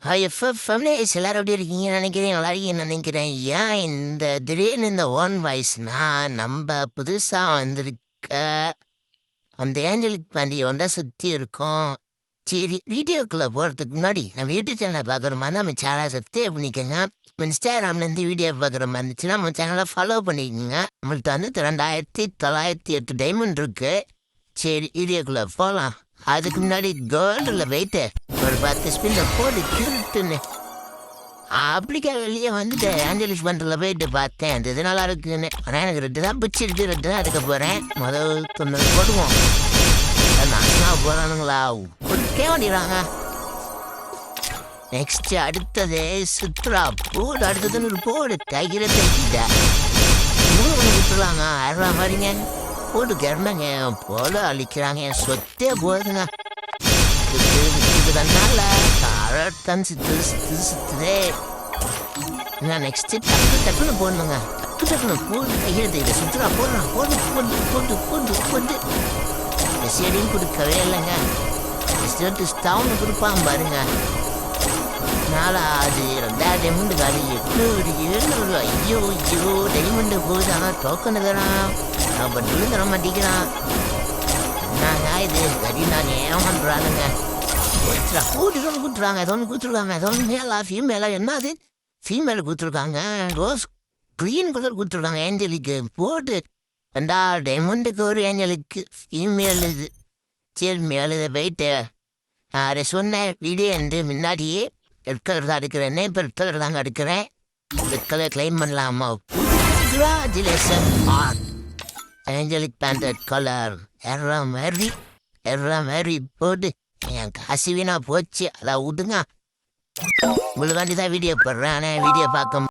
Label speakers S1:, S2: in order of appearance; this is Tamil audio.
S1: ஃபேமிலிஸ் எல்லாரும் எப்படி இருக்கீங்கன்னு நினைக்கிறேன், நல்லா இருக்கீங்கன்னு நினைக்கிறேன். ஏன் திடீர்னு இந்த ஓன் வாய்ஸ்னா நம்ம புதுசாக வந்திருக்க அந்த ஏஞ்சலிக் பாண்டியோட சுற்றி இருக்கோம். சரி, வீடியோக்குள்ளே போகிறதுக்கு முன்னாடி நம்ம யூடியூப் சேனலை பார்க்குற மாதிரி நம்ம சேனலை சப்ஸ்கிரைப் பண்ணிக்கோங்க. இன்ஸ்டாகிராம்லேருந்து வீடியோ பார்க்குற மாதிரி இருந்துச்சுன்னா நம்ம சேனலை ஃபாலோ பண்ணிக்கோங்க. நம்மள்ட்ட வந்து 2908 டைமண்ட் இருக்குது. சரி, வீடியோக்குள்ளே போகலாம். அதுக்கு முன்னாடி கோல்டில் போயிட்டு ஒரு 10 ஸ்பின்னை போட்டு திருட்டுன்னு அப்படிக்கா வெளியே வந்துட்டு ஏஞ்சலிஸ் பண்டில் போயிட்டு பார்த்தேன். அந்த இது நல்லா இருக்குன்னு. ஆனால் எனக்கு 2 தான் பிடிச்சிருக்கு, 2 தான் எடுக்க போகிறேன். முதல் 90 போடுவோம். நாசனா போகிறானுங்களா கொடுக்கே வேண்டிடுறாங்க. நெக்ஸ்ட் அடுத்தது சுற்றுலா போடு. அடுத்ததுன்னு ஒரு போடு தைக்கிற தைக்கிட்ட 3 விட்டுருவாங்க. 1000 மாதிரிங்க போட்டு கிடந்தாங்க போல அழிக்கிறாங்க. என் சொத்தே போகுதுங்க. சுத்துறதுனால தான் சுத்துதே. நெக்ஸ்ட் டக்குன்னு போடணுங்க. டக்குன்னு போட்டு கையெழுத்து இதை சுற்றுலா போடுறான். போட்டு போட்டு போட்டு போட்டு போட்டு செடியும் கொடுக்கவே இல்லைங்க. ஸ்டவுன்னு கொடுப்பான் பாருங்க. நாலாவது 2000 டைமண்டு காலி. 800 ஐயோ ஐயோ டைமண்டு போகுது. ஆனால் டோக்கனு தரான். நான் பட்டிலும் தர மாட்டேங்கிறான். என்னங்க இது கடி நான் ஏமாந்துறானுங்க. கூட்டிட்டு கூட்டுறாங்க. ஏதோ ஒன்று கூத்துருக்காங்க. ஏதோ ஒன்று மேலா ஃபீமேலா என்ன அது ஃபீமேல் கூத்துருக்காங்க. ரோஸ் க்ரீன் கலர் கூத்துருக்காங்க. ஏஞ்சலிக்கு போட்டு 2000 டைமண்டுக்கு ஒரு ஏஞ்சலுக்கு ஃபீமேல் இது. சரி, மேலே போயிட்டு அதை சொன்னேன். வீடியோ வந்து முன்னாடியே ரெட் கலர் தான் எடுக்கிறேன். இப்போ ரெட் கலர் தாங்க எடுக்கிறேன். ரெட் கலர் கிளைம் பண்ணலாமா? Congratulation Angelique painted colour. எற மாதிரி போட்டு என் காசு வீணா போச்சு. அதை விடுங்க. உங்களுக்கு வேண்டி தான் வீடியோ போடுறேன். ஆனால் வீடியோ பார்க்க